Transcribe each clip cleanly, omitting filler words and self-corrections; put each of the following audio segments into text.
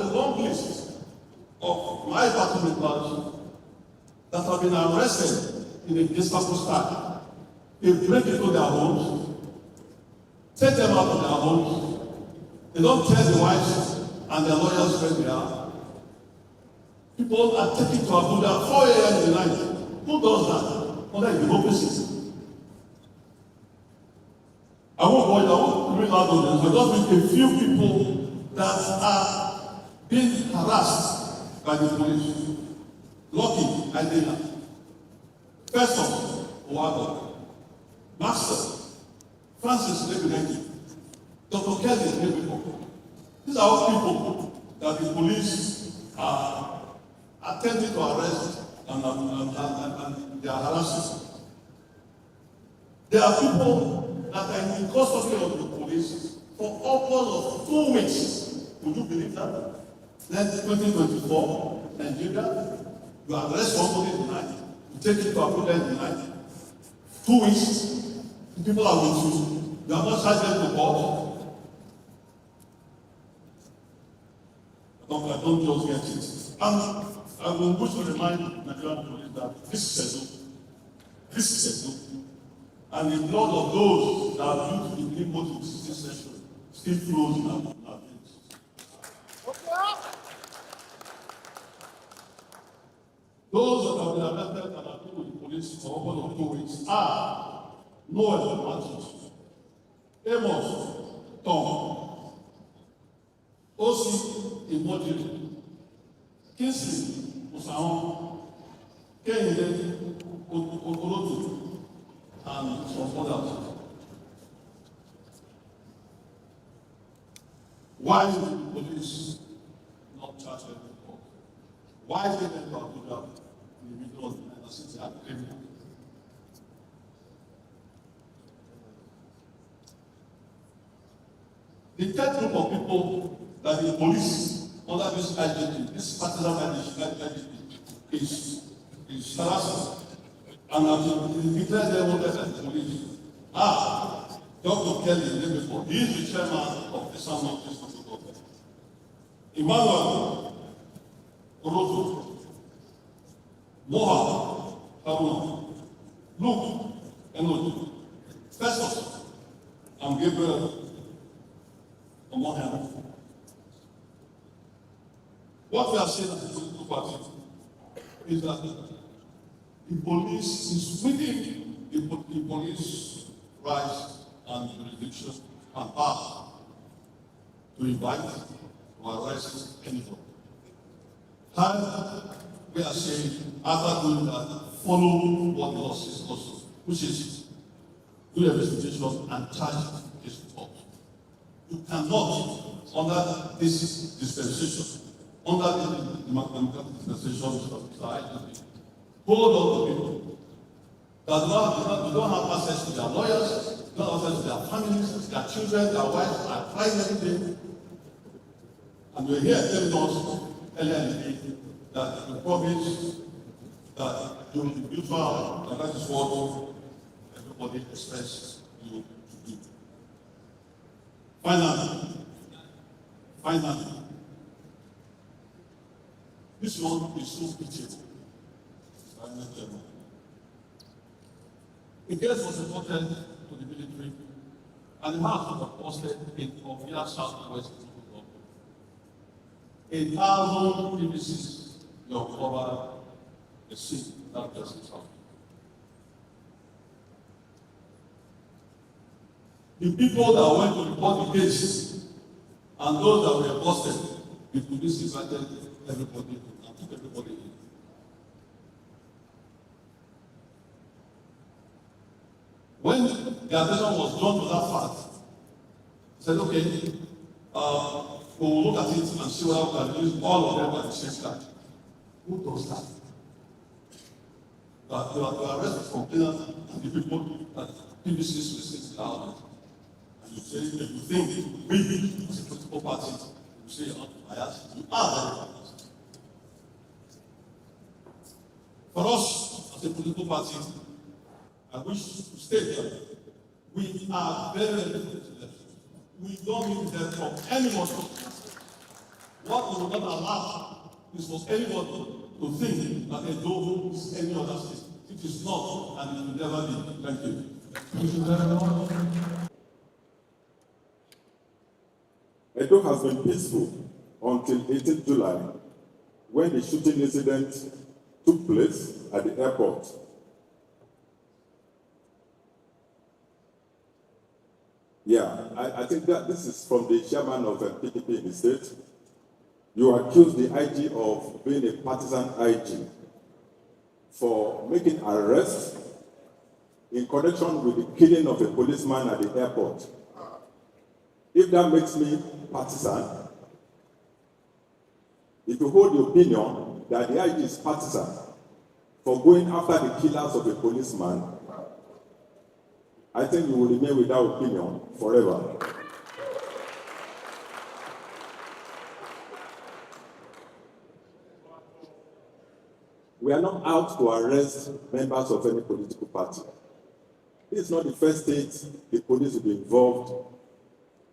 a long list of my party members that have been arrested in a dispersal style. They break into their homes, take them out of their homes. They don't tell the wives and their lawyers where they are. People are taken to Abuja at 4 a.m. in the night. Who does that? Under democracy. I won't read out of them, but just a few people that are being harassed by the police. Lucky Idea, Festus Owago, Master Francis Lebineki, Dr. Kelly Lebineki. These are all people that the police are attempting to arrest and they are harassing. There are people that are in custody of the police for upwards of 2 weeks. Would you believe that? Then 2024, Nigeria, you arrest somebody tonight, you take it to Abuja in the night. 2 weeks, the people are with you. You have not charged them to court. I don't just get it. And I will wish to remind Nigerian police that this is a zoo. And the blood of those that are due to the people in the 16th century still flows in our veins. Those that have been arrested and are with the police for over 2 weeks are Noel Matthews, Amos Tom, Osi Imojiri, Kingsley Osaon, Kehinde Okorotu, and some others. Why did the police not charge them in court? Why did they not do that in the middle of the night since they had criminal? The third group of people that the police under this IGP, this partisan IGP, is harassing and have declared them wanted as the police. Dr. Kelly Lebefo, he is the chairman of the Sound of this government. Emmanuel Orozo, Moha Haruna, Luke Enodi, Festus, and Gabriel Omohana. What we are saying as a political party is that the police is within the police rights and jurisdiction and power to invite or arrest anyone. And we are saying, after doing that, follow what the law says also, which is do the investigation and charge this report. You cannot, under this dispensation, under the democratic dispensation of the IGP, hold on to people that do not have access to their lawyers, do not have access to their families, their children, their wives, are crying every day. And we're here telling us earlier in the day that the promise that during the mutual, and that is what everybody expects you to do. Finally, this one is so pitiable. A case was reported to the military, and the house was posted in Ovia Southwest. 1,000 PVCs were covered the scene that person's house. The people that went to report the case and those that were busted, the police invited everybody and took everybody in. When the attention was drawn to that fact, said, okay, we'll look at it and see whether we can use all of them at the same time. Who does that? That you arrest the complainant and the people that PVCs will out. And you say, if you think we, as a political party, you say you're not biased, you are very biased. For us, as a political party, I wish to state that we are very, very different. We don't need help from anyone. What we will not allow is for anybody to think that Edo is any other state. It is not, and it will never be. Thank you. Thank you very much. Edo has been peaceful until 18th July, when the shooting incident took place at the airport. Yeah, I think that this is from the chairman of PDP in the state. You accuse the IG of being a partisan IG for making arrests in connection with the killing of a policeman at the airport. If that makes me partisan, if you hold the opinion that the IG is partisan for going after the killers of a policeman, I think you will remain with that opinion forever. We are not out to arrest members of any political party. This is not the first state the police will be involved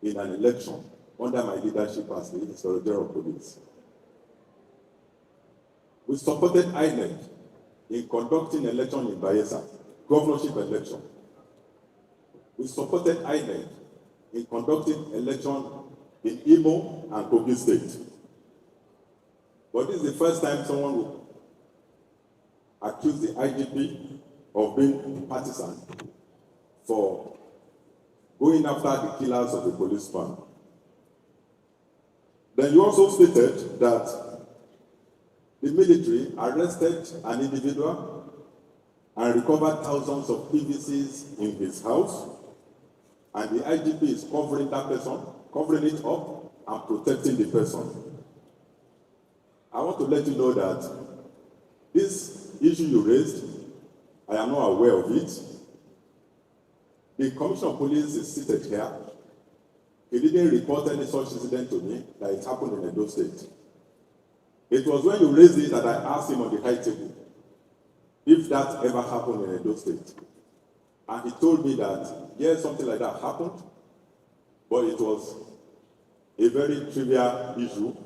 in an election under my leadership as the Inspector General of Police. We supported INEC in conducting election in Bayelsa, governorship election. We supported INEC in conducting election in Imo and Kogi State. But this is the first time someone will accuse the IGP of being partisan for going after the killers of the policeman. Then you also stated that the military arrested an individual and recovered thousands of PVCs in his house, and the IGP is covering that person, covering it up and protecting the person. I want to let you know that this issue you raised, I am not aware of it. The Commissioner of Police is seated here. He didn't report any such incident to me that it happened in Edo State. It was when you raised it that I asked him on the high table if that ever happened in Edo State. And he told me that, yes, something like that happened, but it was a very trivial issue,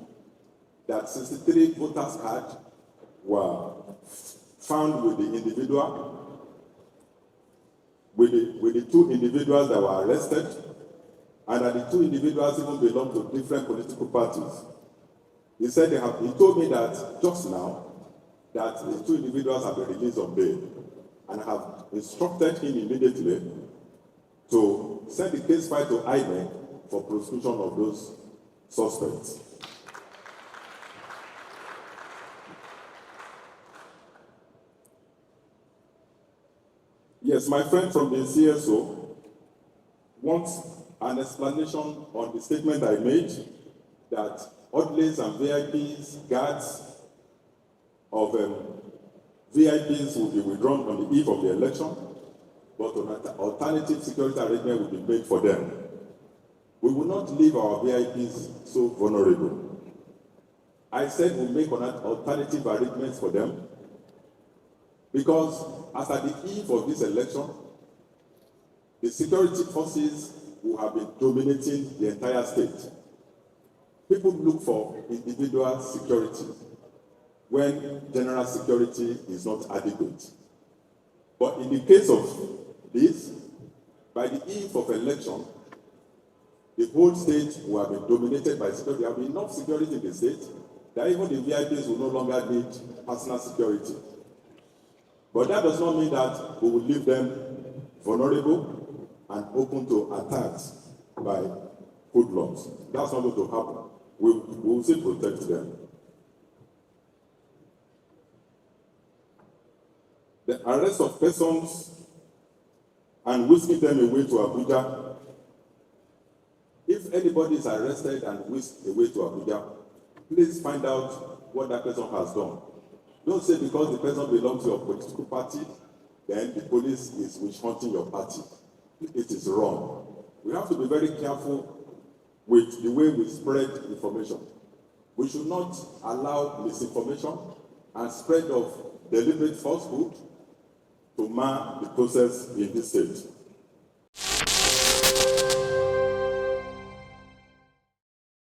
that 63 voters cards were found with the individual, with the two individuals that were arrested, and that the two individuals even belong to different political parties. He said he told me that just now that the two individuals have been released on bail, and have instructed him immediately to send the case file to INEC for prosecution of those suspects. Yes, my friend from the CSO wants an explanation on the statement I made that orderlies and VIPs, guards of VIPs will be withdrawn on the eve of the election, but an alternative security arrangement will be made for them. We will not leave our VIPs so vulnerable. I said we'll make alternative arrangements for them, because as at the eve of this election, the security forces will have been dominating the entire state. People look for individual security when general security is not adequate. But in the case of this, by the eve of election, the whole state will have been dominated by security. There will be enough security in the state that even the VIPs will no longer need personal security. But that does not mean that we will leave them vulnerable and open to attacks by hoodlums. That's not going to happen. We will still protect them. The arrest of persons and whisking them away to Abuja. If anybody is arrested and whisked away to Abuja, please find out what that person has done. Don't say because the person belongs to your political party, then the police is witch hunting your party. It is wrong. We have to be very careful with the way we spread information. We should not allow misinformation and spread of deliberate falsehood to mar the process in this state.